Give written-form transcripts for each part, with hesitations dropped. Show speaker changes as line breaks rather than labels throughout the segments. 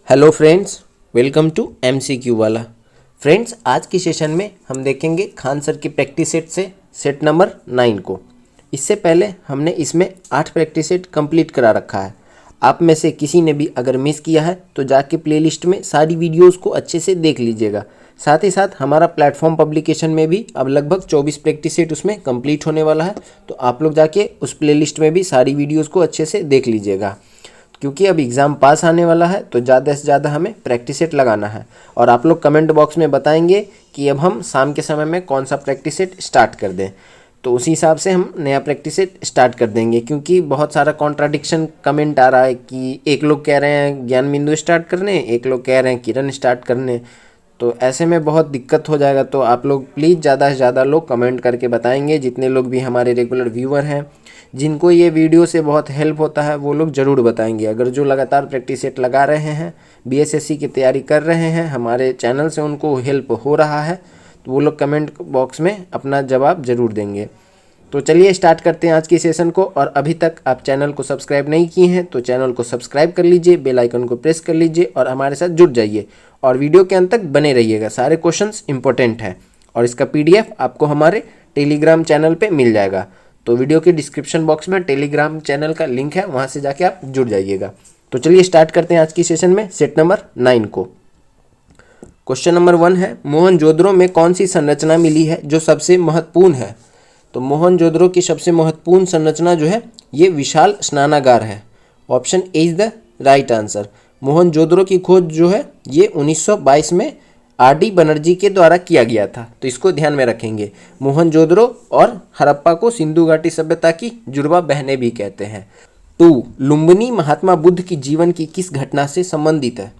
Hello friends, welcome to MCQ वाला। Friends, आज की सेशन में हम देखेंगे खान सर की प्रैक्टिस सेट से सेट नंबर 9 को। इससे पहले हमने इसमें 8 प्रैक्टिस सेट कंप्लीट करा रखा है। आप में से किसी ने भी अगर मिस किया है तो जाके प्लेलिस्ट में सारी वीडियोस को अच्छे से देख लीजिएगा। साथ ही साथ हमारा प्लेटफॉर्म पब्लिकेशन में भी अब लगभग 24 प्रैक्टिस सेट उसमें कंप्लीट होने वाला है, तो आप लोग जाके उस प्लेलिस्ट में भी सारी वीडियोज़ को अच्छे से देख लीजिएगा। क्योंकि अब एग्ज़ाम पास आने वाला है तो ज़्यादा से ज़्यादा हमें प्रैक्टिस सेट लगाना है। और आप लोग कमेंट बॉक्स में बताएंगे कि अब हम शाम के समय में कौन सा प्रैक्टिस सेट स्टार्ट कर दें, तो उसी हिसाब से हम नया प्रैक्टिस सेट स्टार्ट कर देंगे। क्योंकि बहुत सारा कॉन्ट्राडिक्शन कमेंट आ रहा है कि एक लोग कह रहे हैं ज्ञान बिंदु स्टार्ट करने, एक लोग कह रहे हैं किरण स्टार्ट करने, तो ऐसे में बहुत दिक्कत हो जाएगा। तो आप लोग प्लीज़ ज़्यादा से ज़्यादा लोग कमेंट करके बताएंगे। जितने लोग भी हमारे रेगुलर व्यूअर हैं, जिनको ये वीडियो से बहुत हेल्प होता है, वो लोग ज़रूर बताएंगे। अगर जो लगातार प्रैक्टिस सेट लगा रहे हैं, BSSC की तैयारी कर रहे हैं, हमारे चैनल से उनको हेल्प हो रहा है, तो वो लोग कमेंट बॉक्स में अपना जवाब ज़रूर देंगे। तो चलिए स्टार्ट करते हैं आज की सेशन को। और अभी तक आप चैनल को सब्सक्राइब नहीं किए हैं तो चैनल को सब्सक्राइब कर लीजिए, बेल आइकन को प्रेस कर लीजिए और हमारे साथ जुड़ जाइए और वीडियो के अंत तक बने रहिएगा। सारे क्वेश्चंस इंपॉर्टेंट हैं और इसका PDF आपको हमारे टेलीग्राम चैनल पे मिल जाएगा। तो वीडियो के डिस्क्रिप्शन बॉक्स में टेलीग्राम चैनल का लिंक है, वहाँ से जाके आप जुड़ जाइएगा। तो चलिए स्टार्ट करते हैं आज की सेशन में सेट नंबर 9 को। क्वेश्चन नंबर 1 है, मोहनजोदड़ो में कौन सी संरचना मिली है जो सबसे महत्वपूर्ण है? तो मोहनजोदड़ो की सबसे महत्वपूर्ण संरचना जो है ये विशाल स्नानागार है। Option A is the right answer. Mohenjodaro की खोज जो है ये 1922 में RD बनर्जी के द्वारा किया गया था, तो इसको ध्यान में रखेंगे। मोहनजोदड़ो और हड़प्पा को सिंधु घाटी सभ्यता की जुड़वा बहनें भी कहते हैं। 2, लुम्बिनी महात्मा बुद्ध की जीवन की किस घटना से संबंधित है?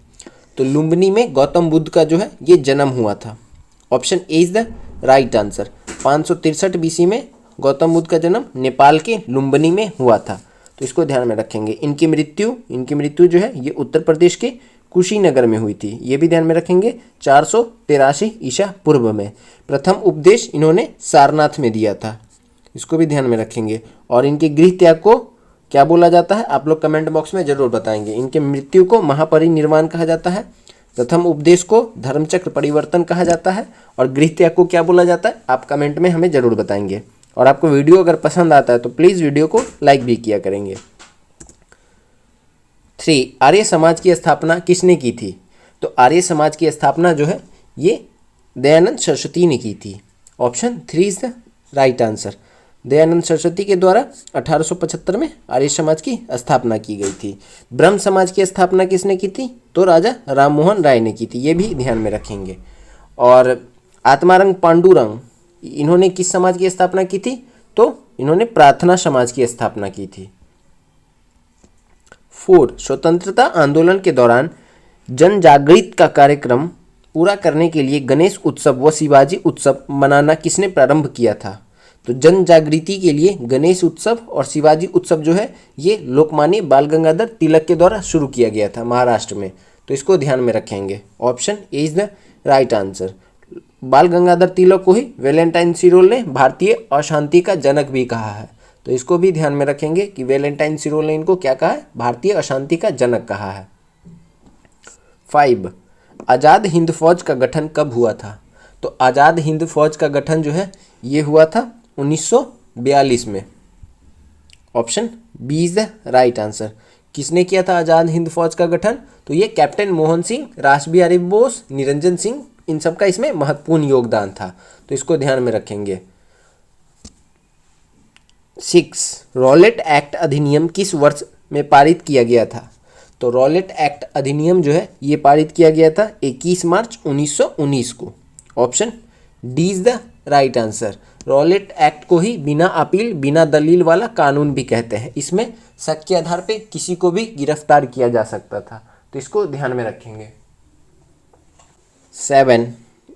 तो लुम्बिनी में गौतम बुद्ध का जो है ये जन्म हुआ था। Option A is the right answer. 563 BC में गौतम बुद्ध का जन्म नेपाल के लुम्बिनी में हुआ था, तो इसको ध्यान में रखेंगे। इनकी मृत्यु जो है ये उत्तर प्रदेश के कुशीनगर में हुई थी, ये भी ध्यान में रखेंगे। 483 ईसा पूर्व में प्रथम उपदेश इन्होंने सारनाथ में दिया था, इसको भी ध्यान में रखेंगे। और इनके गृह त्याग को क्या बोला जाता है, आप लोग कमेंट बॉक्स में जरूर बताएंगे। इनके मृत्यु को महापरिनिर्वाण कहा जाता है, प्रथम उपदेश को धर्मचक्र परिवर्तन कहा जाता है, और गृह त्याग को क्या बोला जाता है, आप कमेंट में हमें जरूर बताएंगे। और आपको वीडियो अगर पसंद आता है तो प्लीज़ वीडियो को लाइक भी किया करेंगे। 3, आर्य समाज की स्थापना किसने की थी? तो आर्य समाज की स्थापना जो है ये दयानंद सरस्वती ने की थी। Option 3 is the right answer. Dayanand Saraswati के द्वारा 1875 में आर्य समाज की स्थापना की गई थी। ब्रह्म समाज की स्थापना किसने की थी? तो राजा राममोहन राय ने की थी, ये भी ध्यान में रखेंगे। और आत्मारंग पांडुरंग इन्होंने किस समाज की स्थापना की थी? तो इन्होंने प्रार्थना समाज की स्थापना की थी। 4, स्वतंत्रता आंदोलन के दौरान जन जागृति का कार्यक्रम पूरा करने के लिए गणेश उत्सव व शिवाजी उत्सव मनाना किसने प्रारंभ किया था? तो जन जागृति के लिए गणेश उत्सव और शिवाजी उत्सव जो है ये लोकमान्य बाल गंगाधर तिलक के द्वारा शुरू किया गया था महाराष्ट्र में, तो इसको ध्यान में रखेंगे। Option A is the right answer. बाल गंगाधर तिलक को ही वैलेंटाइन सिरोल ने भारतीय अशांति का जनक भी कहा है, तो इसको भी ध्यान में रखेंगे कि वैलेंटाइन सिरोल ने इनको क्या कहा है, भारतीय अशांति का जनक कहा है। 5, आज़ाद हिंद फौज का गठन कब हुआ था? तो आज़ाद हिंद फौज का गठन जो है ये हुआ था 1942 में। Option B is the right answer. किसने किया था आज़ाद हिंद फौज का गठन? तो ये कैप्टन मोहन सिंह, रास बिहारी बोस, निरंजन सिंह, इन सब का इसमें महत्वपूर्ण योगदान था, तो इसको ध्यान में रखेंगे। 6, रॉलेट एक्ट अधिनियम किस वर्ष में पारित किया गया था? तो रॉलेट एक्ट अधिनियम जो है ये पारित किया गया था 21 मार्च 1919 को। Option D is the right answer. Rowlatt act को ही बिना अपील बिना दलील वाला कानून भी कहते हैं। इसमें शक के आधार पे किसी को भी गिरफ्तार किया जा सकता था, तो इसको ध्यान में रखेंगे। 7,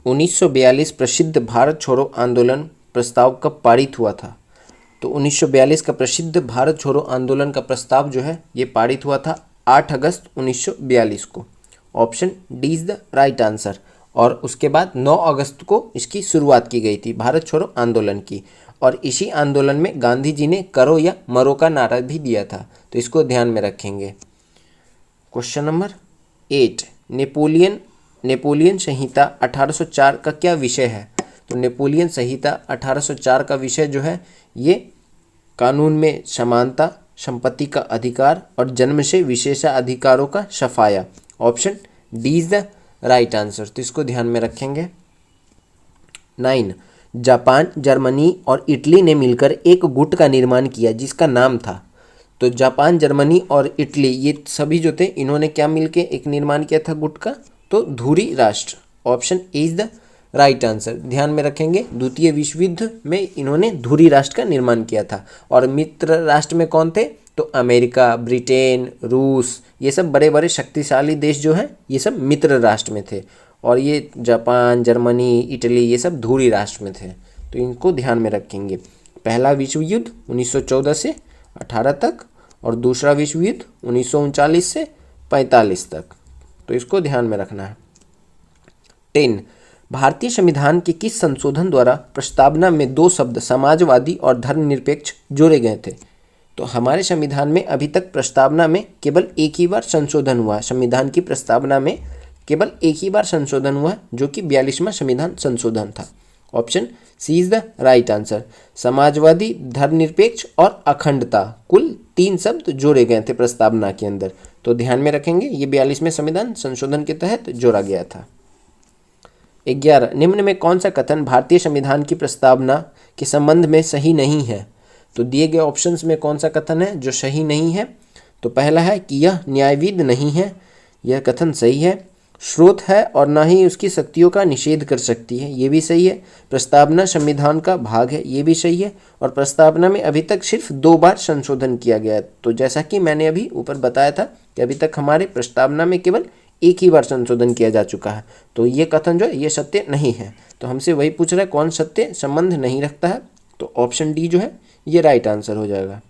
1942 प्रसिद्ध भारत छोड़ो आंदोलन प्रस्ताव कब पारित हुआ था? तो 1942 का प्रसिद्ध भारत छोड़ो आंदोलन का प्रस्ताव जो है ये पारित हुआ था 8 अगस्त 1942 को। Option D is the right answer. और उसके बाद 9 अगस्त को इसकी शुरुआत की गई थी भारत छोड़ो आंदोलन की, और इसी आंदोलन में गांधी जी ने करो या मरो का नारा भी दिया था, तो इसको ध्यान में रखेंगे। क्वेश्चन नंबर 8 नेपोलियन संहिता 1804 का क्या विषय है? तो नेपोलियन संहिता 1804 का विषय जो है ये कानून में समानता, संपत्ति का अधिकार और जन्म से विशेषाधिकारों का सफाया। Option D is the right answer, तो इसको ध्यान में रखेंगे। 9 जापान, जर्मनी और इटली ने मिलकर एक गुट का निर्माण किया जिसका नाम था। तो जापान, जर्मनी और इटली ये सभी जो थे इन्होंने क्या मिलके एक निर्माण किया था गुट का? तो धुरी राष्ट्र। Option A is the right answer, ध्यान में रखेंगे। द्वितीय विश्व युद्ध में इन्होंने धुरी राष्ट्र का निर्माण किया था। और मित्र राष्ट्र में कौन थे? तो अमेरिका, ब्रिटेन, रूस, ये सब बड़े बड़े शक्तिशाली देश जो हैं ये सब मित्र राष्ट्र में थे। और ये जापान, जर्मनी, इटली ये सब धुरी राष्ट्र में थे। तो इनको ध्यान में रखेंगे। पहला विश्व युद्ध 1914 से 18 तक और दूसरा विश्व युद्ध 1939 से 45 तक। तो इसको ध्यान में रखना है। 10 भारतीय संविधान के किस संशोधन द्वारा प्रस्तावना में 2 शब्द समाजवादी और धर्मनिरपेक्ष जोड़े गए थे? तो हमारे संविधान में अभी तक प्रस्तावना में केवल एक ही बार संशोधन हुआ। संविधान की प्रस्तावना में केवल एक ही बार संशोधन हुआ जो कि 42वां संविधान संशोधन था। Option C is the right answer. समाजवादी, धर्मनिरपेक्ष और अखंडता, कुल 3 शब्द जोड़े गए थे प्रस्तावना के अंदर। तो ध्यान में रखेंगे ये 42वें संविधान संशोधन के तहत जोड़ा गया था। 11 निम्न में कौन सा कथन भारतीय संविधान की प्रस्तावना के संबंध में सही नहीं है? तो दिए गए ऑप्शंस में कौन सा कथन है जो सही नहीं है? तो पहला है कि यह न्यायविद नहीं है, यह कथन सही है। स्रोत है और न ही उसकी शक्तियों का निषेध कर सकती है, ये भी सही है। प्रस्तावना संविधान का भाग है, ये भी सही है। और प्रस्तावना में अभी तक सिर्फ 2 बार संशोधन किया गया है। तो जैसा कि मैंने अभी ऊपर बताया था कि अभी तक हमारे प्रस्तावना में केवल एक ही बार संशोधन किया जा चुका है। तो ये कथन जो है ये सत्य नहीं है। तो हमसे वही पूछ रहा है कौन सत्य संबंध नहीं रखता है? तो ऑप्शन डी जो है ये राइट आंसर हो जाएगा।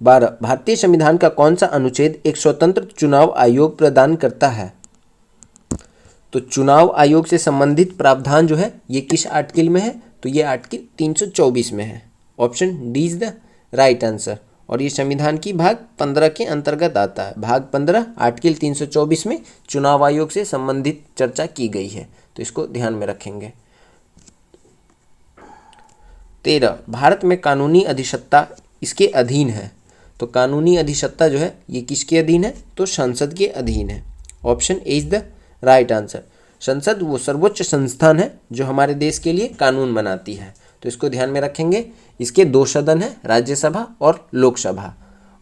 12 भारतीय संविधान का कौन सा अनुच्छेद एक स्वतंत्र चुनाव आयोग प्रदान करता है? तो चुनाव आयोग से संबंधित प्रावधान जो है ये किस आर्टिकल में है? तो ये आर्टिकल 324 में है। Option D is the right answer. और ये संविधान की भाग 15 के अंतर्गत आता है। भाग 15 आर्टिकल 324 में चुनाव आयोग से संबंधित चर्चा की गई है। तो इसको ध्यान में रखेंगे। 13 भारत में कानूनी अधिसत्ता इसके अधीन है। तो कानूनी अधिसत्ता जो है ये किसके अधीन है? तो संसद के अधीन है। Option A is the right answer. संसद वो सर्वोच्च संस्थान है जो हमारे देश के लिए कानून बनाती है। तो इसको ध्यान में रखेंगे। इसके 2 सदन हैं, राज्यसभा और लोकसभा।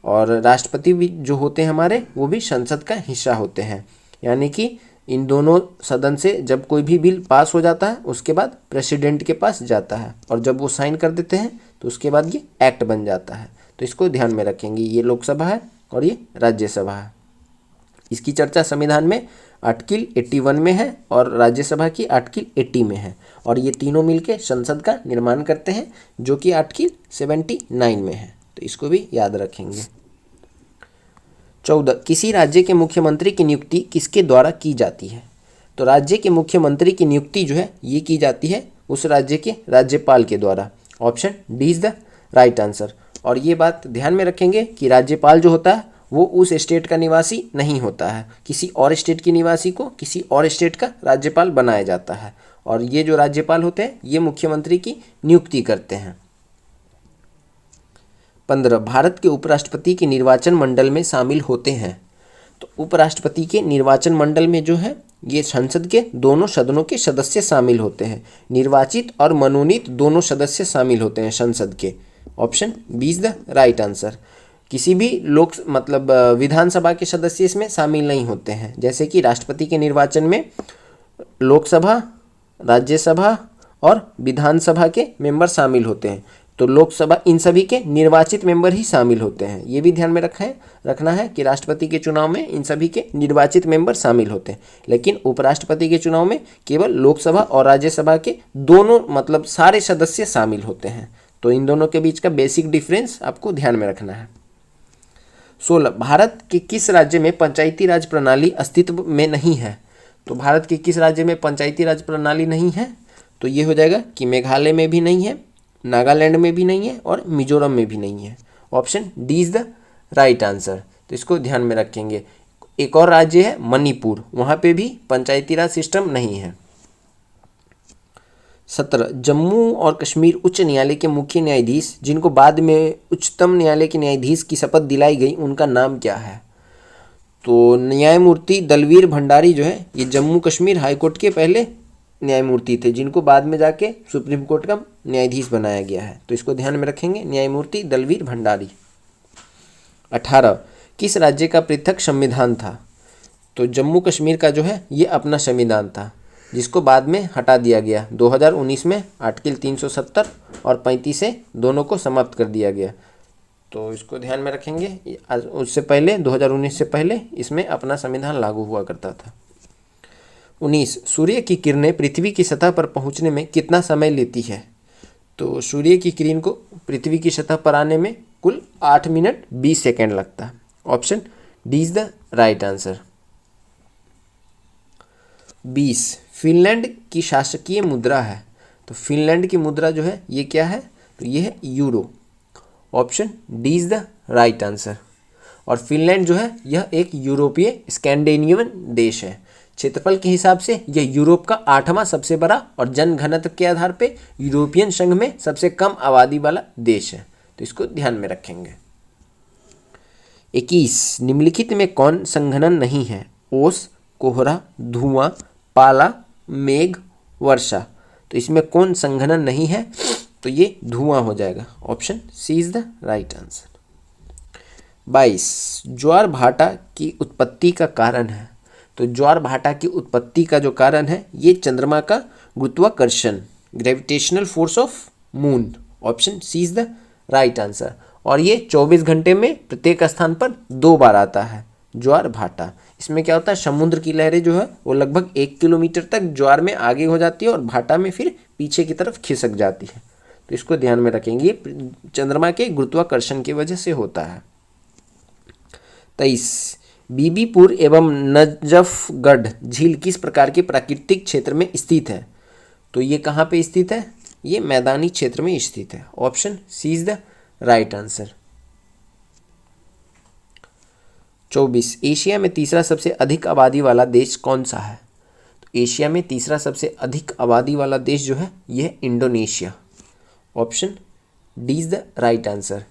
और राष्ट्रपति भी जो होते हैं हमारे वो भी संसद का हिस्सा होते हैं। यानी कि इन दोनों सदन से जब कोई भी बिल पास हो जाता है उसके बाद प्रेसिडेंट के पास जाता है और जब वो साइन कर देते हैं तो उसके बाद ये एक्ट बन जाता है। तो इसको ध्यान में रखेंगे। ये लोकसभा है और ये राज्यसभा है। इसकी चर्चा संविधान में आर्टिकल 81 में है और राज्यसभा की आर्टिकल 80 में है। और ये तीनों मिलके संसद का निर्माण करते हैं जो कि आर्टिकल 79 में है। तो इसको भी याद रखेंगे। 14 किसी राज्य के मुख्यमंत्री की नियुक्ति किसके द्वारा की जाती है? तो राज्य के मुख्यमंत्री की नियुक्ति जो है ये की जाती है उस राज्य के राज्यपाल के द्वारा। Option D is the right answer. और ये बात ध्यान में रखेंगे कि राज्यपाल जो होता है वो उस स्टेट का निवासी नहीं होता है। किसी और स्टेट के निवासी को किसी और स्टेट का राज्यपाल बनाया जाता है। और ये जो राज्यपाल होते हैं ये मुख्यमंत्री की नियुक्ति करते हैं। 15 भारत के उपराष्ट्रपति के निर्वाचन मंडल में शामिल होते हैं। तो उपराष्ट्रपति के निर्वाचन मंडल में जो है ये संसद के दोनों सदनों के सदस्य शामिल होते हैं। निर्वाचित और मनोनीत दोनों सदस्य शामिल होते हैं संसद के। Option B is the right answer. किसी भी विधानसभा के सदस्य इसमें शामिल नहीं होते हैं। जैसे कि राष्ट्रपति के निर्वाचन में लोकसभा, राज्यसभा और विधानसभा के मेंबर शामिल होते हैं। तो लोकसभा इन सभी के निर्वाचित मेंबर ही शामिल होते हैं। ये भी ध्यान में रखना है कि राष्ट्रपति के चुनाव में इन सभी के निर्वाचित मेंबर शामिल होते हैं। लेकिन उपराष्ट्रपति के चुनाव में केवल लोकसभा और राज्यसभा के दोनों सारे सदस्य शामिल होते हैं। तो इन दोनों के बीच का बेसिक डिफरेंस आपको ध्यान में रखना है। 16 भारत के किस राज्य में पंचायती राज प्रणाली अस्तित्व में नहीं है? तो भारत के किस राज्य में पंचायती राज प्रणाली नहीं है? तो ये हो जाएगा कि मेघालय में भी नहीं है, नागालैंड में भी नहीं है और मिजोरम में भी नहीं है। Option D is the right answer. तो इसको ध्यान में रखेंगे। एक और राज्य है मणिपुर, वहाँ पे भी पंचायती राज सिस्टम नहीं है। 17 जम्मू और कश्मीर उच्च न्यायालय के मुख्य न्यायाधीश जिनको बाद में उच्चतम न्यायालय के न्यायाधीश की शपथ दिलाई गई, उनका नाम क्या है? तो न्यायमूर्ति दलवीर भंडारी जो है ये जम्मू कश्मीर हाईकोर्ट के पहले न्यायमूर्ति थे, जिनको बाद में जाके सुप्रीम कोर्ट का न्यायाधीश बनाया गया है। तो इसको ध्यान में रखेंगे, न्यायमूर्ति दलवीर भंडारी। 18 किस राज्य का पृथक संविधान था? तो जम्मू कश्मीर का जो है ये अपना संविधान था, जिसको बाद में हटा दिया गया 2019 में। आर्टिकल 370 और 35 से दोनों को समाप्त कर दिया गया। तो इसको ध्यान में रखेंगे। उससे पहले 2019 से पहले इसमें अपना संविधान लागू हुआ करता था। 19 सूर्य की किरणें पृथ्वी की सतह पर पहुंचने में कितना समय लेती है? तो सूर्य की किरण को पृथ्वी की सतह पर आने में कुल 8 मिनट 20 सेकेंड लगता है। Option D is the right answer. 20 Finland की शासकीय मुद्रा है। तो फिनलैंड की मुद्रा जो है ये क्या है? तो ये है euro. Option D is the right answer. और फिनलैंड जो है यह एक यूरोपीय स्कैंडिनेवियन देश है। क्षेत्रफल के हिसाब से यह यूरोप का 8वां सबसे बड़ा और जनघनत्व के आधार पे यूरोपियन संघ में सबसे कम आबादी वाला देश है। तो इसको ध्यान में रखेंगे। 21 निम्नलिखित में कौन संघनन नहीं है? ओस, कोहरा, धुआं, पाला, मेघ, वर्षा। तो इसमें कौन संघनन नहीं है? तो ये धुआं हो जाएगा। Option C is the right answer. 22 ज्वार भाटा की उत्पत्ति का कारण है। तो ज्वार भाटा की उत्पत्ति का जो कारण है ये चंद्रमा का गुरुत्वाकर्षण, gravitational force of moon. Option C is the right answer. और ये 24 घंटे में प्रत्येक स्थान पर 2 बार आता है ज्वार भाटा। इसमें क्या होता है, समुद्र की लहरें जो है वो लगभग 1 किलोमीटर तक ज्वार में आगे हो जाती है और भाटा में फिर पीछे की तरफ खिसक जाती है। तो इसको ध्यान में रखेंगे, चंद्रमा के गुरुत्वाकर्षण की वजह से होता है। 23 बीबीपुर एवं नजफगढ़ झील किस प्रकार के प्राकृतिक क्षेत्र में स्थित है? तो ये कहाँ पे स्थित है? ये मैदानी क्षेत्र में स्थित है। Option C is the right answer. 24 Asia में तीसरा सबसे अधिक आबादी वाला देश कौन सा है? तो एशिया में तीसरा सबसे अधिक आबादी वाला देश जो है यह Indonesia. Option D is the right answer.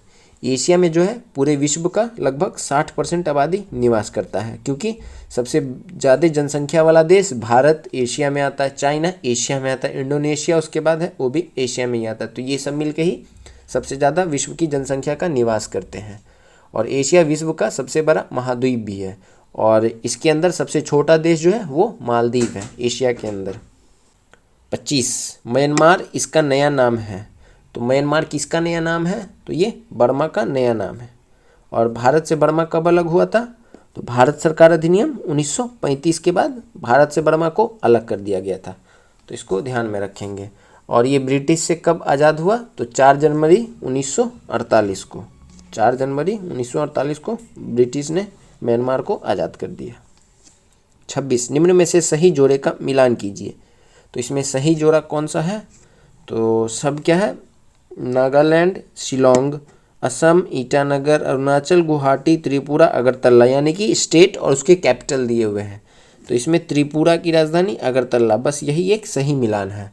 Asia में जो है पूरे विश्व का लगभग 60% आबादी निवास करता है, क्योंकि सबसे ज़्यादा जनसंख्या वाला देश भारत एशिया में आता है, चाइना एशिया में आता है, इंडोनेशिया उसके बाद है वो भी एशिया में ही आता है। तो ये सब मिलके ही सबसे ज़्यादा विश्व की जनसंख्या का निवास करते हैं। और एशिया विश्व का सबसे बड़ा महाद्वीप भी है, और इसके अंदर सबसे छोटा देश जो है वो मालदीव है एशिया के अंदर। 25 म्यांमार इसका नया नाम है। तो म्यांमार किसका नया नाम है? तो ये बर्मा का नया नाम है। और भारत से बर्मा कब अलग हुआ था? तो भारत सरकार अधिनियम 1935 के बाद भारत से बर्मा को अलग कर दिया गया था। तो इसको ध्यान में रखेंगे। और ये ब्रिटिश से कब आज़ाद हुआ? तो 4 जनवरी 1948 को। 4 जनवरी 1948 को ब्रिटिश ने म्यांमार को आज़ाद कर दिया। 26 निम्न में से सही जोड़े का मिलान कीजिए। तो इसमें सही जोड़ा कौन सा है? तो सब क्या है? नागालैंड, शिलोंग, असम, ईटानगर, अरुणाचल, गुवाहाटी, त्रिपुरा, अगरतला, यानी कि स्टेट और उसके कैपिटल दिए हुए हैं। तो इसमें त्रिपुरा की राजधानी अगरतला, बस यही एक सही मिलान है।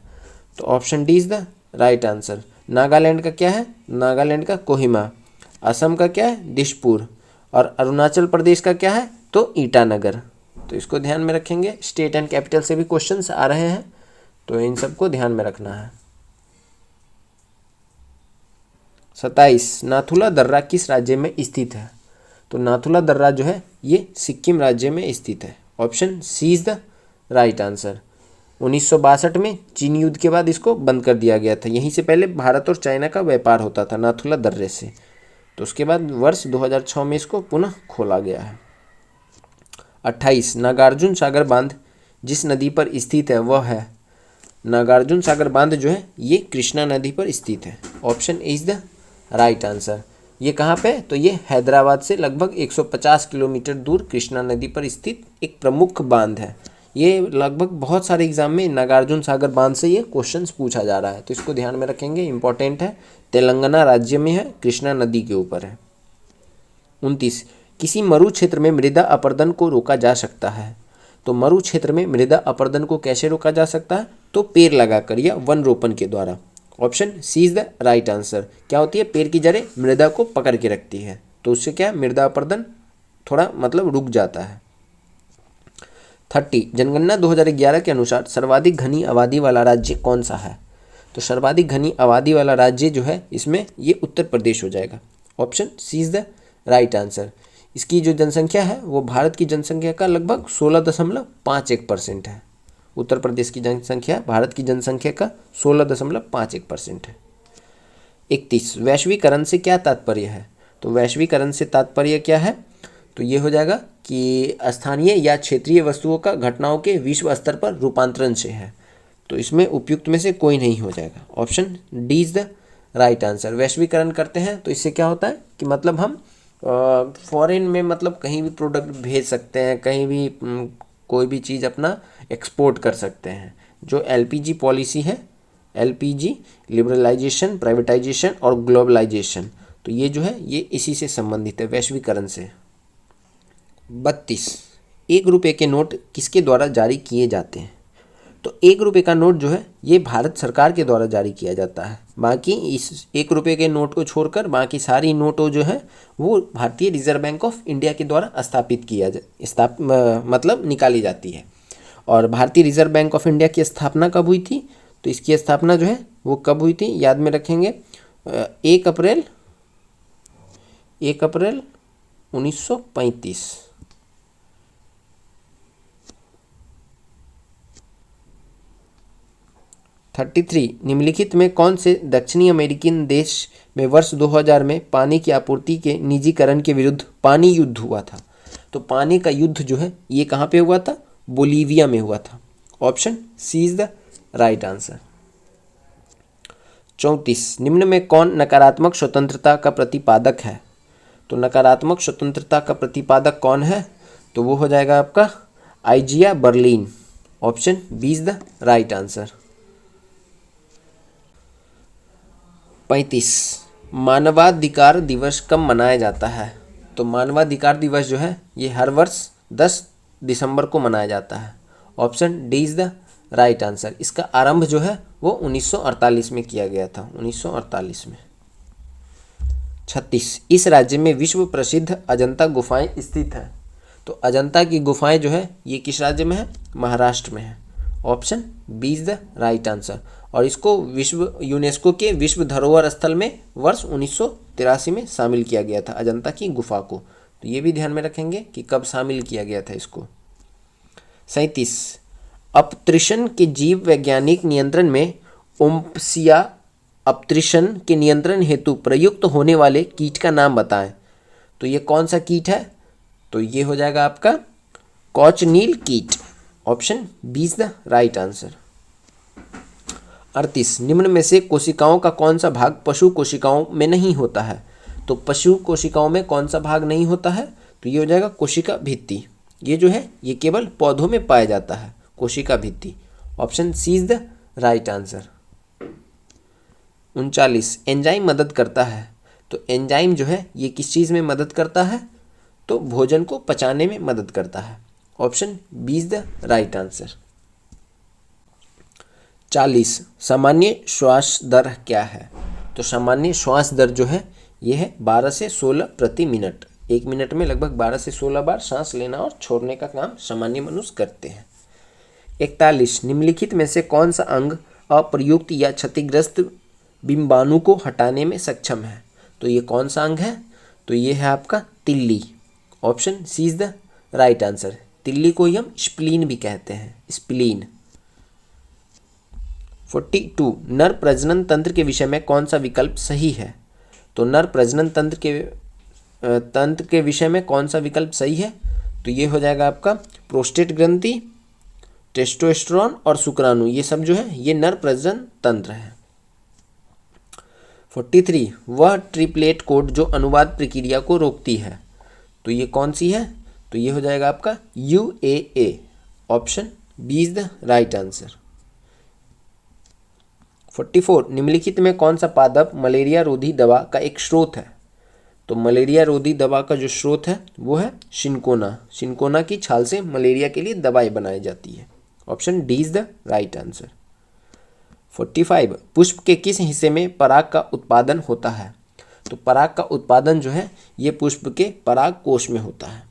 तो option D is the right answer. Nagaland का क्या है? नागालैंड का कोहिमा। असम का क्या है? दिसपुर। और अरुणाचल प्रदेश का क्या है? तो ईटानगर। तो इसको ध्यान में रखेंगे। स्टेट एंड कैपिटल से भी क्वेश्चंस आ रहे हैं, तो इन सबको ध्यान में रखना है। 27 नाथुला दर्रा किस राज्य में स्थित है? तो नाथुला दर्रा जो है ये सिक्किम राज्य में स्थित है। Option C is the right answer. 1962 में चीन युद्ध के बाद इसको बंद कर दिया गया था। यहीं से पहले भारत और चाइना का व्यापार होता था नाथुला दर्रे से। तो उसके बाद वर्ष 2006 में इसको पुनः खोला गया है। 28 नागार्जुन सागर बांध जिस नदी पर स्थित है वह है? नागार्जुन सागर बांध जो है ये कृष्णा नदी पर स्थित है। Option A is the right answer. ये कहाँ पे? तो ये हैदराबाद से लगभग 150 किलोमीटर दूर कृष्णा नदी पर स्थित एक प्रमुख बांध है। ये लगभग बहुत सारे एग्जाम में नागार्जुन सागर बांध से ये क्वेश्चंस पूछा जा रहा है, तो इसको ध्यान में रखेंगे, इंपॉर्टेंट है। तेलंगाना राज्य में है, कृष्णा नदी के ऊपर है। 29 किसी मरु क्षेत्र में मृदा अपरदन को रोका जा सकता है। तो मरु क्षेत्र में मृदा अपरदन को कैसे रोका जा सकता है? तो पेड़ लगाकर या वन रोपण के द्वारा। Option C is the right answer. क्या होती है? पेड़ की जड़ें मृदा को पकड़ के रखती है, तो उससे क्या है, मृदा अपरदन थोड़ा मतलब रुक जाता है। 30 जनगणना 2011 के अनुसार सर्वाधिक घनी आबादी वाला राज्य कौन सा है? तो सर्वाधिक घनी आबादी वाला राज्य जो है इसमें ये उत्तर प्रदेश हो जाएगा। Option C is the right answer. इसकी जो जनसंख्या है वो भारत की जनसंख्या का लगभग 16.51% है। उत्तर प्रदेश की जनसंख्या भारत की जनसंख्या का 16.51% है। 31 वैश्वीकरण से क्या तात्पर्य है? तो वैश्वीकरण से तात्पर्य क्या है? तो ये हो जाएगा कि स्थानीय या क्षेत्रीय वस्तुओं का घटनाओं के विश्व स्तर पर रूपांतरण से है। तो इसमें उपयुक्त में से कोई नहीं हो जाएगा। Option D is the right answer. वैश्वीकरण करते हैं तो इससे क्या होता है कि मतलब हम फॉरेन में मतलब कहीं भी प्रोडक्ट भेज सकते हैं, कहीं भी कोई भी चीज़ अपना एक्सपोर्ट कर सकते हैं। जो एलपीजी पॉलिसी है, एलपीजी लिबरलाइजेशन, प्राइवेटाइजेशन और ग्लोबलाइजेशन, तो ये जो है ये इसी से संबंधित है, वैश्वीकरण से। 32 1 रुपये के नोट किसके द्वारा जारी किए जाते हैं? तो 1 रुपये का नोट जो है ये भारत सरकार के द्वारा जारी किया जाता है। बाकी इस 1 रुपये के नोट को छोड़कर बाकी सारी नोटों जो है वो भारतीय रिजर्व बैंक ऑफ इंडिया के द्वारा स्थापित मतलब निकाली जाती है। और भारतीय रिजर्व बैंक ऑफ इंडिया की स्थापना कब हुई थी? तो इसकी स्थापना जो है वो कब हुई थी, याद में रखेंगे, 1 अप्रैल 1935। 33 निम्नलिखित में कौन से दक्षिणी अमेरिकन देश में वर्ष 2000 में पानी की आपूर्ति के निजीकरण के विरुद्ध पानी युद्ध हुआ था? तो पानी का युद्ध जो है ये कहाँ पे हुआ था? बोलीविया में हुआ था। Option C is the right answer. 34 निम्न में कौन नकारात्मक स्वतंत्रता का प्रतिपादक है? तो नकारात्मक स्वतंत्रता का प्रतिपादक कौन है? तो वो हो जाएगा आपका आइजिया Berlin. Option B is the right answer. 35 मानवाधिकार दिवस कब मनाया जाता है? तो मानवाधिकार दिवस जो है ये हर वर्ष 10 दिसंबर को मनाया जाता है। Option D is the right answer. इसका आरंभ जो है वो 1948 में किया गया था, 1948 में। 36 इस राज्य में विश्व प्रसिद्ध अजंता गुफाएं स्थित हैं। तो अजंता की गुफाएं जो है ये किस राज्य में है? महाराष्ट्र में है। Option B is the right answer. और इसको यूनेस्को के विश्व धरोहर स्थल में वर्ष 1983 में शामिल किया गया था, अजंता की गुफा को। तो ये भी ध्यान में रखेंगे कि कब शामिल किया गया था इसको। 37 अपत्रिशन के जीव वैज्ञानिक नियंत्रण में ओम्पसिया अपत्रिशन के नियंत्रण हेतु प्रयुक्त होने वाले कीट का नाम बताएं। तो ये कौन सा कीट है? तो ये हो जाएगा आपका कॉचनील कीट। Option B is the right answer. 38 निम्न में से कोशिकाओं का कौन सा भाग पशु कोशिकाओं में नहीं होता है? तो पशु कोशिकाओं में कौन सा भाग नहीं होता है? तो ये हो जाएगा कोशिका भित्ति। ये जो है ये केवल पौधों में पाया जाता है, कोशिका भित्ति। Option C is the right answer. 39 enzyme मदद करता है। तो एंजाइम जो है ये किस चीज़ में मदद करता है? तो भोजन को पचाने में मदद करता है। Option B is the right answer. 40 सामान्य श्वास दर क्या है? तो सामान्य श्वास दर जो है ये है 12 से 16 प्रति मिनट। 1 मिनट में लगभग 12 से 16 बार सांस लेना और छोड़ने का काम सामान्य मनुष्य करते हैं। 41 निम्नलिखित में से कौन सा अंग अप्रयुक्त या क्षतिग्रस्त बिंबाणु को हटाने में सक्षम है? तो ये कौन सा अंग है? तो ये है आपका तिल्ली। Option C is the right answer. तिल्ली को ही हम स्प्लीन भी कहते हैं, स्प्लीन। 42 नर प्रजनन तंत्र के विषय में कौन सा विकल्प सही है? तो नर प्रजनन तंत्र के विषय में कौन सा विकल्प सही है? तो ये हो जाएगा आपका प्रोस्टेट ग्रंथि, टेस्टोस्टेरोन और शुक्राणु, ये सब जो है ये नर प्रजनन तंत्र है। 43 वह ट्रिपलेट कोड जो अनुवाद प्रक्रिया को रोकती है। तो ये कौन सी है? तो ये हो जाएगा आपका UAA। Option B is the right answer. 44 निम्नलिखित में कौन सा पादप मलेरिया रोधी दवा का एक स्रोत है? तो मलेरिया रोधी दवा का जो स्रोत है वो है शिंकोना। शिंकोना की छाल से मलेरिया के लिए दवाई बनाई जाती है। Option D is the right answer. 45 पुष्प के किस हिस्से में पराग का उत्पादन होता है? तो पराग का उत्पादन जो है ये पुष्प के पराग कोश में होता है।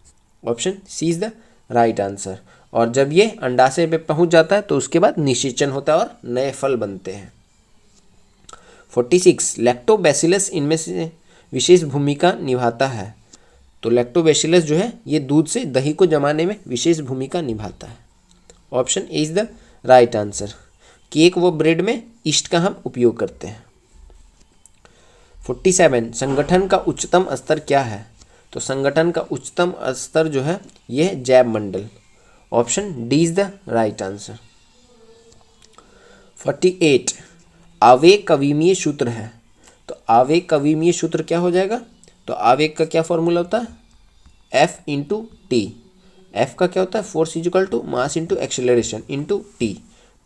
Option C is the right answer. और जब ये अंडाशय पे पहुंच जाता है तो उसके बाद निषेचन होता है और नए फल बनते हैं। 46 लैक्टोबैसिलस इनमें से विशेष भूमिका निभाता है। तो लैक्टोबैसिलस जो है ये दूध से दही को जमाने में विशेष भूमिका निभाता है। Option A is the right answer. Cake व ब्रेड में ईस्ट का हम उपयोग करते हैं। 47 संगठन का उच्चतम स्तर क्या है? तो संगठन का उच्चतम स्तर जो है यह है जैव मंडल। Option D is the right answer. 48 आवेग कविमीय सूत्र है। तो आवेग कविमीय सूत्र क्या हो जाएगा? तो आवेग का क्या फॉर्मूला होता है? F into T. एफ का क्या होता है? Force is equal to mass into acceleration into T.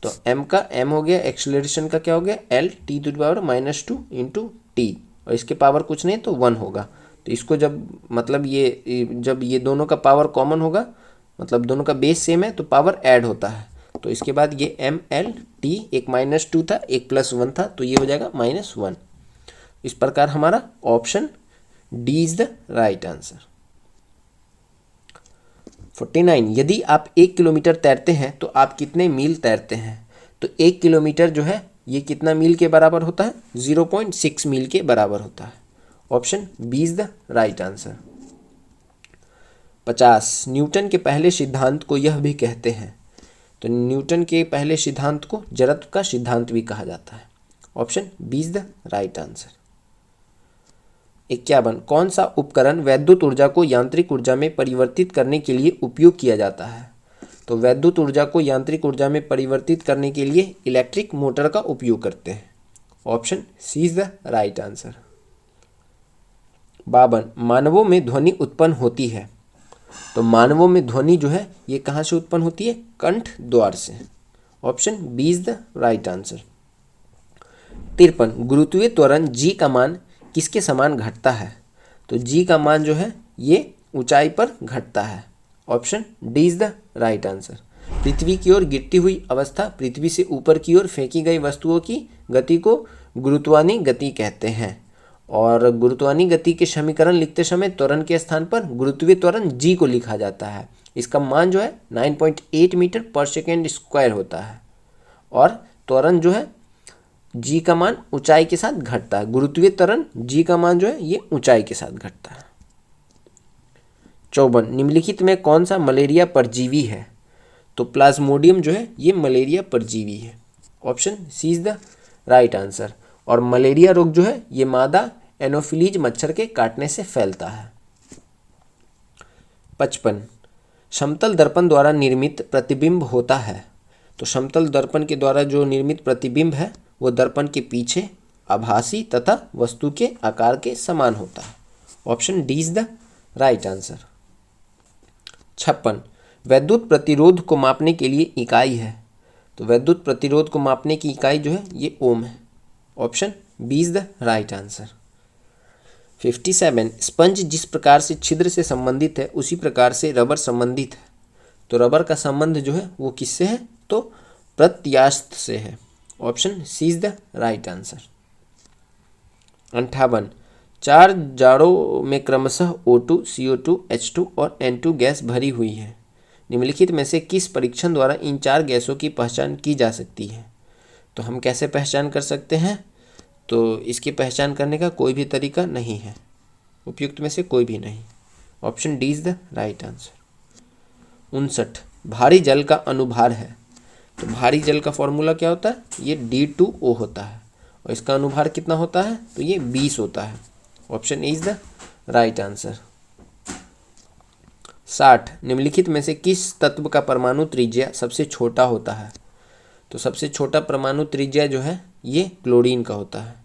तो m का m हो गया, एक्सेलरेशन का क्या हो गया? L T to the power -2 into T, और इसके पावर कुछ नहीं तो 1 होगा। तो इसको जब मतलब जब ये दोनों का पावर कॉमन होगा, मतलब दोनों का बेस सेम है, तो पावर ऐड होता है। तो इसके बाद ये ml t, एक -2 था एक +1 था, तो ये हो जाएगा -1। इस प्रकार हमारा option D is the right answer. 49 यदि आप 1 किलोमीटर तैरते हैं तो आप कितने मील तैरते हैं? तो 1 किलोमीटर जो है ये कितना मील के बराबर होता है? 0.6 मील के बराबर होता है। Option B is the right answer. 50 Newton के पहले सिद्धांत को यह भी कहते हैं। तो न्यूटन के पहले सिद्धांत को जड़त्व का सिद्धांत भी कहा जाता है। Option B is the right answer. 51 कौन सा उपकरण वैद्युत ऊर्जा को यांत्रिक ऊर्जा में परिवर्तित करने के लिए उपयोग किया जाता है? तो वैद्युत ऊर्जा को यांत्रिक ऊर्जा में परिवर्तित करने के लिए इलेक्ट्रिक मोटर का उपयोग करते हैं। Option C is the right answer. 52 मानवों में ध्वनि उत्पन्न होती है। तो मानवों में ध्वनि जो है ये कहाँ से उत्पन्न होती है? कंठ द्वार से। Option B is the right answer. 53 गुरुत्वीय त्वरण जी का मान किसके समान घटता है? तो जी का मान जो है ये ऊंचाई पर घटता है। Option D is the right answer. पृथ्वी की ओर गिरती हुई अवस्था पृथ्वी से ऊपर की ओर फेंकी गई वस्तुओं की गति को गुरुत्वानी गति कहते हैं। और गुरुत्वानी गति के समीकरण लिखते समय त्वरण के स्थान पर गुरुत्वीय त्वरण जी को लिखा जाता है। इसका मान जो है 9.8 मीटर पर सेकेंड स्क्वायर होता है। और त्वरण जो है जी का मान ऊंचाई के साथ घटता है। गुरुत्वीय त्वरण जी का मान जो है ये ऊंचाई के साथ घटता है। 54 निम्नलिखित में कौन सा मलेरिया परजीवी है? तो प्लाज्मोडियम जो है ये मलेरिया परजीवी है। Option C is the right answer. और मलेरिया रोग जो है ये मादा एनोफिलीज मच्छर के काटने से फैलता है। 55 समतल दर्पण द्वारा निर्मित प्रतिबिंब होता है। तो समतल दर्पण के द्वारा जो निर्मित प्रतिबिंब है वो दर्पण के पीछे आभासी तथा वस्तु के आकार के समान होता है। Option D is the right answer. 56 वैद्युत प्रतिरोध को मापने के लिए इकाई है। तो वैद्युत प्रतिरोध को मापने की इकाई जो है ये ओम है। Option B is the right answer. 57 sponge जिस प्रकार से छिद्र से संबंधित है उसी प्रकार से रबर संबंधित है। तो रबर का संबंध जो है वो किससे है? तो प्रत्यास्थ से है। Option C is the right answer. 58 चार जाड़ों में क्रमशः O2, CO2, H2 और N2 गैस भरी हुई है। निम्नलिखित में से किस परीक्षण द्वारा इन चार गैसों की पहचान की जा सकती है? तो हम कैसे पहचान कर सकते हैं? तो इसकी पहचान करने का कोई भी तरीका नहीं है, उपयुक्त में से कोई भी नहीं। Option D is the right answer. 59 भारी जल का अनुभार है। तो भारी जल का फॉर्मूला क्या होता है? ये D2O होता है। और इसका अनुभार कितना होता है? तो ये 20 होता है। Option A is the right answer. 60 निम्नलिखित में से किस तत्व का परमाणु त्रिज्या सबसे छोटा होता है? तो सबसे छोटा परमाणु त्रिज्या जो है ये क्लोरीन का होता है।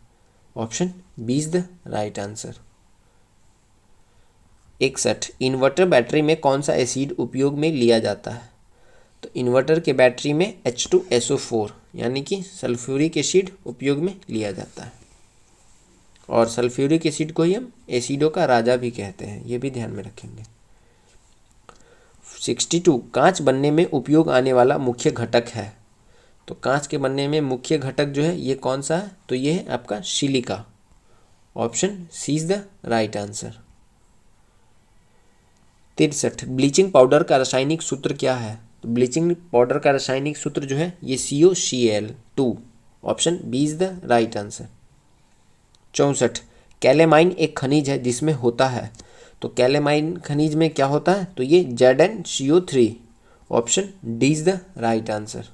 Option B is the right answer. 61 inverter battery में कौन सा एसिड उपयोग में लिया जाता है? तो इन्वर्टर के बैटरी में H2SO4 यानी कि सल्फ्यूरिक एसिड उपयोग में लिया जाता है। और सल्फ्यूरिक एसिड को ही हम एसिडों का राजा भी कहते हैं, ये भी ध्यान में रखेंगे। 62 कांच बनने में उपयोग आने वाला मुख्य घटक है। तो कांच के बनने में मुख्य घटक जो है ये कौन सा है, तो ये है आपका सिलिका। Option C is the right answer. 63 bleaching powder का रासायनिक सूत्र क्या है। तो ब्लीचिंग पाउडर का रासायनिक सूत्र जो है ये COCl2। Option B is the right answer. 64 calamine एक खनिज है जिसमें होता है। तो कैलेमाइन खनिज में क्या होता है, तो ये ZnCO3। Option D is the right answer.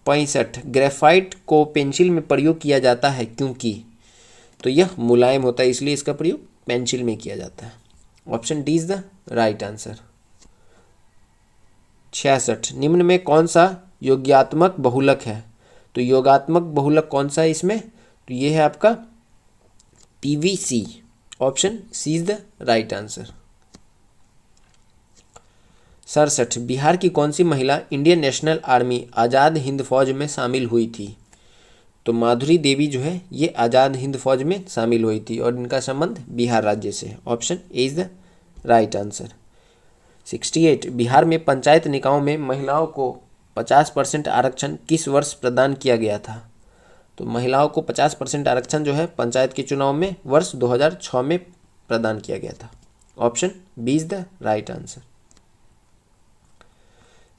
65 graphite को पेंसिल में प्रयोग किया जाता है क्योंकि, तो यह मुलायम होता है इसलिए इसका प्रयोग पेंसिल में किया जाता है। Option D is the right answer. 66 निम्न में कौन सा योगात्मक बहुलक है। तो योगात्मक बहुलक कौन सा है इसमें, तो ये है आपका PVC। Option C is the right answer. 67 Bihar की कौन सी महिला Indian national army Azad Hind Fauj में शामिल हुई थी। तो माधुरी देवी जो है ये आज़ाद हिंद फौज में शामिल हुई थी और इनका संबंध बिहार राज्य से है। Option A is the right answer. 68 Bihar में पंचायत निकायों में महिलाओं को 50% आरक्षण किस वर्ष प्रदान किया गया था। तो महिलाओं को 50% आरक्षण जो है पंचायत के चुनाव में वर्ष 2006 में प्रदान किया गया था। Option B is the right answer.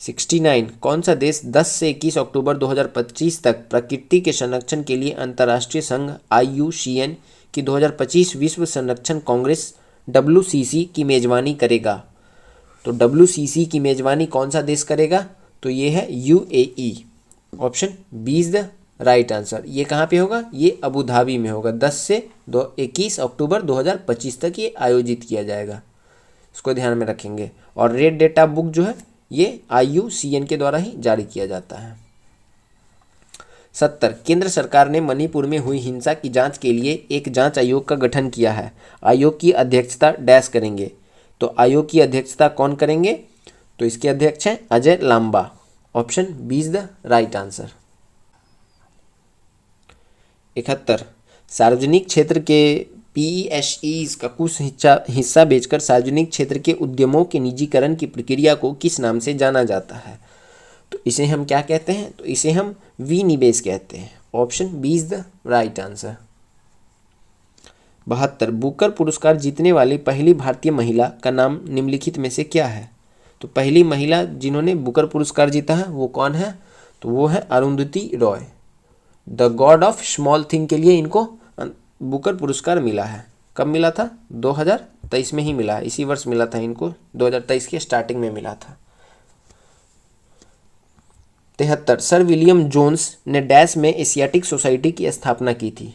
69 कौन सा देश 10 से 21 अक्टूबर 2025 तक प्रकृति के संरक्षण के लिए अंतर्राष्ट्रीय संघ IUCN की 2025 विश्व संरक्षण कांग्रेस WCC की मेजबानी करेगा। तो WCC की मेजबानी कौन सा देश करेगा, तो ये है UAE। Option B is the right answer. ये कहाँ पे होगा, ये अबू धाबी में होगा। 10 से 21 अक्टूबर 2025 तक ये आयोजित किया जाएगा, इसको ध्यान में रखेंगे। और रेड डेटा बुक जो है ये IUCN के द्वारा ही जारी किया जाता है। 70 केंद्र सरकार ने मणिपुर में हुई हिंसा की जांच के लिए एक जांच आयोग का गठन किया है। आयोग की अध्यक्षता डैश करेंगे। तो आयोग की अध्यक्षता कौन करेंगे, तो इसके अध्यक्ष हैं Ajay Lamba. Option B is the right answer. 71 सार्वजनिक क्षेत्र के PESEs का कुछ हिस्सा बेचकर सार्वजनिक क्षेत्र के उद्यमों के निजीकरण की प्रक्रिया को किस नाम से जाना जाता है। तो इसे हम क्या कहते हैं, तो इसे हम विनिवेश कहते हैं। Option B is the right answer. 72 Booker पुरस्कार जीतने वाली पहली भारतीय महिला का नाम निम्नलिखित में से क्या है। तो पहली महिला जिन्होंने बुकर पुरस्कार जीता है वो कौन है, तो वो है Arundhati Roy. The God of small thing के लिए इनको बुकर पुरस्कार मिला है। कब मिला था, 2023 में ही मिला है, इसी वर्ष मिला था इनको, 2023 के स्टार्टिंग में मिला था। 73 सर विलियम जोन्स ने डैश में एशियाटिक सोसाइटी की स्थापना की थी।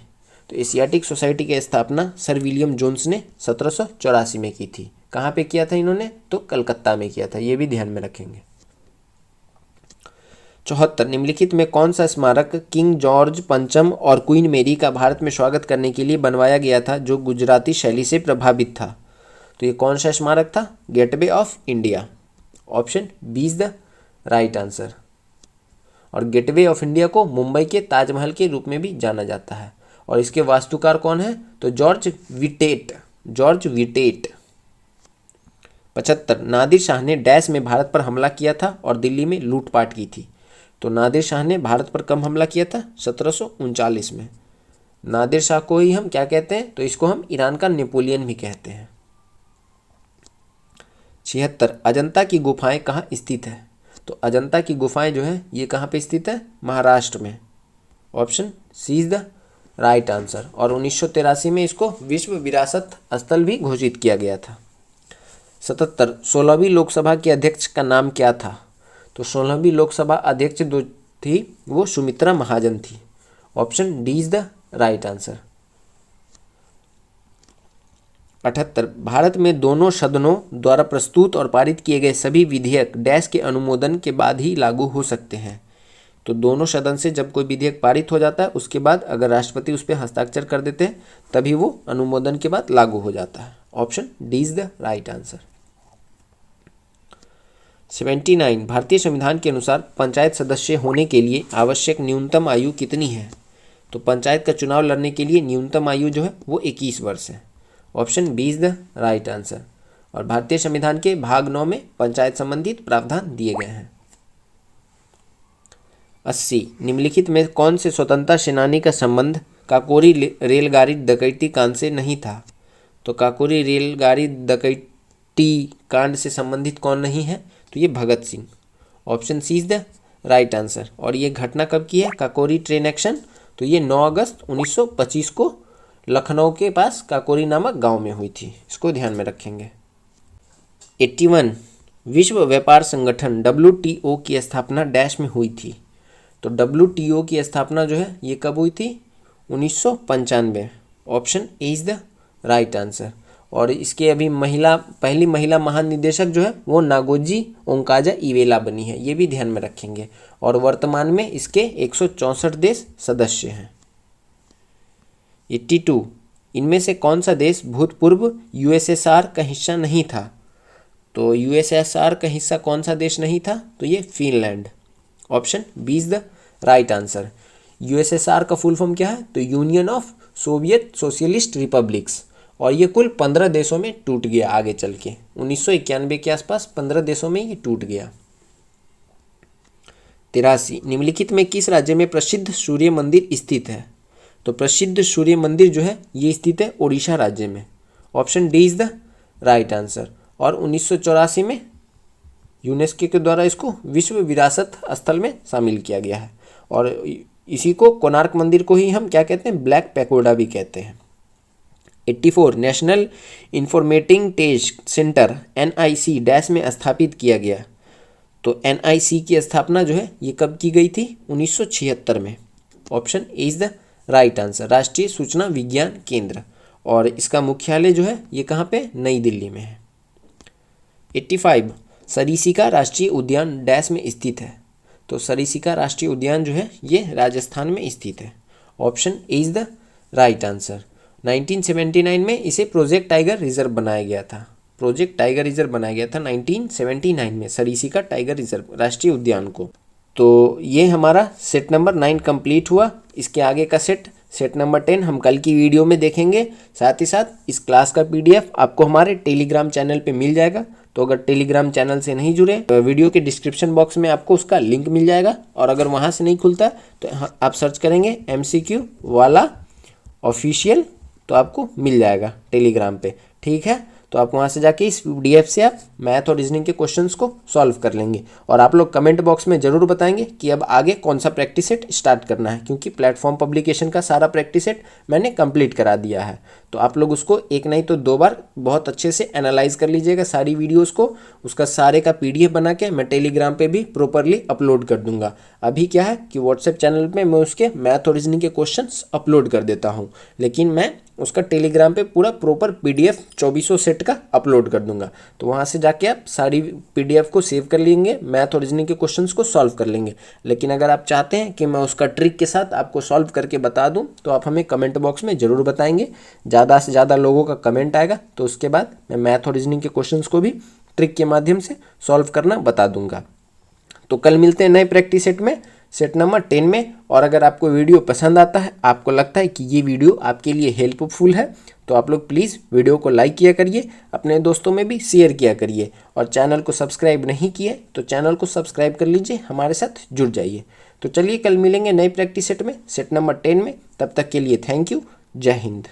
तो एशियाटिक सोसाइटी की स्थापना सर विलियम जोन्स ने 1784 में की थी। कहाँ पे किया था इन्होंने, तो कलकत्ता में किया था, ये भी ध्यान में रखेंगे। 74 निम्नलिखित में कौन सा स्मारक किंग जॉर्ज पंचम और क्वीन मेरी का भारत में स्वागत करने के लिए बनवाया गया था जो गुजराती शैली से प्रभावित था। तो ये कौन सा स्मारक था, gateway of India. Option B is the right answer. और गेटवे ऑफ इंडिया को मुंबई के ताजमहल के रूप में भी जाना जाता है। और इसके वास्तुकार कौन है, तो जॉर्ज विटेट। 75 नादिर शाह ने डैश में भारत पर हमला किया था और दिल्ली में लूटपाट की थी। तो नादिर शाह ने भारत पर कब हमला किया था, 1739 में। नादिर शाह को ही हम क्या कहते हैं, तो इसको हम ईरान का नेपोलियन भी कहते हैं। 76 अजंता की गुफाएं कहाँ स्थित है। तो अजंता की गुफाएं जो है ये कहाँ पे स्थित है, महाराष्ट्र में। Option C is the right answer. और 1983 में इसको विश्व विरासत स्थल भी घोषित किया गया था। 77 16वीं लोकसभा के अध्यक्ष का नाम क्या था। तो 16वीं लोकसभा अध्यक्ष जो थी वो सुमित्रा महाजन थी। Option D is the right answer. 78 Bharat में दोनों सदनों द्वारा प्रस्तुत और पारित किए गए सभी विधेयक डैश के अनुमोदन के बाद ही लागू हो सकते हैं। तो दोनों सदन से जब कोई विधेयक पारित हो जाता है उसके बाद अगर राष्ट्रपति उस पर हस्ताक्षर कर देते हैं तभी वो अनुमोदन के बाद लागू हो जाता है। Option D is the right answer. 79 भारतीय संविधान के अनुसार पंचायत सदस्य होने के लिए आवश्यक न्यूनतम आयु कितनी है। तो पंचायत का चुनाव लड़ने के लिए न्यूनतम आयु जो है वो 21 वर्ष है। Option B is the right answer. और भारतीय संविधान के भाग 9 में पंचायत संबंधित प्रावधान दिए गए हैं। 80 निम्नलिखित में कौन से स्वतंत्रता सेनानी का संबंध काकोरी रेलगाड़ी डकैती कांड से नहीं था? तो काकोरी रेलगाड़ी डकैती कांड से संबंधित कौन नहीं है? तो ये Bhagat Singh. Option C is the right answer. और ये घटना कब की है काकोरी ट्रेन एक्शन? तो ये 9 अगस्त 1925 को लखनऊ के पास काकोरी नामक गांव में हुई थी। इसको ध्यान में रखेंगे। 81 विश्व व्यापार संगठन WTO की स्थापना डैश में हुई थी? तो WTO की स्थापना जो है ये कब हुई थी? 1995। Option A is the right answer. और इसके अभी पहली महिला महानिदेशक जो है वो नागोजी ओंकाजा इवेला बनी है, ये भी ध्यान में रखेंगे। और वर्तमान में इसके 164 देश सदस्य हैं। 82 इनमें से कौन सा देश भूतपूर्व USSR का हिस्सा नहीं था? तो USSR का हिस्सा कौन सा देश नहीं था? तो ये Finland. Option B is the right answer. USSR का फुल फॉर्म क्या है? तो union of Soviet socialist republics. और ये कुल 15 देशों में टूट गया आगे चल के। 1991 के आसपास 15 देशों में ये टूट गया। 83 निम्नलिखित में किस राज्य में प्रसिद्ध सूर्य मंदिर स्थित है? तो प्रसिद्ध सूर्य मंदिर जो है ये स्थित है ओडिशा राज्य में। Option D is the right answer. और 1984 में यूनेस्को के द्वारा इसको विश्व विरासत स्थल में शामिल किया गया है। और इसी को कोणार्क मंदिर को ही हम क्या कहते हैं? ब्लैक पैगोडा भी कहते हैं। 84 national informatics test centre NIC dash में स्थापित किया गया। तो NIC की स्थापना जो है ये कब की गई थी? 1976 में। Option A is the right answer. राष्ट्रीय सूचना विज्ञान केंद्र। और इसका मुख्यालय जो है ये कहाँ पे? नई दिल्ली में है। 85 सरिस्का राष्ट्रीय उद्यान डैश में स्थित है। तो सरिस्का राष्ट्रीय उद्यान जो है ये राजस्थान में स्थित है। Option A is the right answer. 1979 में इसे प्रोजेक्ट टाइगर रिजर्व बनाया गया था। प्रोजेक्ट टाइगर रिजर्व बनाया गया था 1979 में सरिस्का टाइगर रिजर्व राष्ट्रीय उद्यान को। तो ये हमारा सेट नंबर 9 कंप्लीट हुआ। इसके आगे का सेट नंबर 10 हम कल की वीडियो में देखेंगे। साथ ही साथ इस क्लास का PDF आपको हमारे टेलीग्राम चैनल पे मिल जाएगा। तो अगर टेलीग्राम चैनल से नहीं जुड़े तो वीडियो के डिस्क्रिप्शन बॉक्स में आपको उसका लिंक मिल जाएगा। और अगर वहाँ से नहीं खुलता तो आप सर्च करेंगे MCQ वाला ऑफिशियल, तो आपको मिल जाएगा टेलीग्राम पे। ठीक है, तो आप वहाँ से जाके इस PDF से आप मैथ और रीजनिंग के क्वेश्चंस को सॉल्व कर लेंगे। और आप लोग कमेंट बॉक्स में ज़रूर बताएंगे कि अब आगे कौन सा प्रैक्टिस सेट स्टार्ट करना है, क्योंकि प्लेटफॉर्म पब्लिकेशन का सारा प्रैक्टिस सेट मैंने कंप्लीट करा दिया है। तो आप लोग उसको एक नहीं तो 2 बार बहुत अच्छे से एनालाइज कर लीजिएगा सारी वीडियोज़ को। उसका सारे का PDF बना के मैं टेलीग्राम पर भी प्रॉपरली अपलोड कर दूंगा। अभी क्या है कि व्हाट्सएप चैनल पर मैं उसके मैथ और रीजनिंग के क्वेश्चन अपलोड कर देता हूँ, लेकिन मैं उसका टेलीग्राम पे पूरा प्रॉपर PDF 2400 सेट का अपलोड कर दूंगा। तो वहाँ से जाके आप सारी PDF को सेव कर लेंगे, मैथ और रीजनिंग के क्वेश्चंस को सॉल्व कर लेंगे। लेकिन अगर आप चाहते हैं कि मैं उसका ट्रिक के साथ आपको सॉल्व करके बता दूं तो आप हमें कमेंट बॉक्स में ज़रूर बताएंगे। ज़्यादा से ज़्यादा लोगों का कमेंट आएगा तो उसके बाद मैं मैथ और रीजनिंग के क्वेश्चंस को भी ट्रिक के माध्यम से सॉल्व करना बता दूंगा। तो कल मिलते हैं नए प्रैक्टिस सेट में, सेट नंबर 10 में। और अगर आपको वीडियो पसंद आता है, आपको लगता है कि ये वीडियो आपके लिए हेल्पफुल है, तो आप लोग प्लीज़ वीडियो को लाइक किया करिए, अपने दोस्तों में भी शेयर किया करिए। और चैनल को सब्सक्राइब नहीं किए तो चैनल को सब्सक्राइब कर लीजिए, हमारे साथ जुड़ जाइए। तो चलिए कल मिलेंगे नई प्रैक्टिस सेट में, सेट नंबर 10 में। तब तक के लिए थैंक यू। जय हिंद।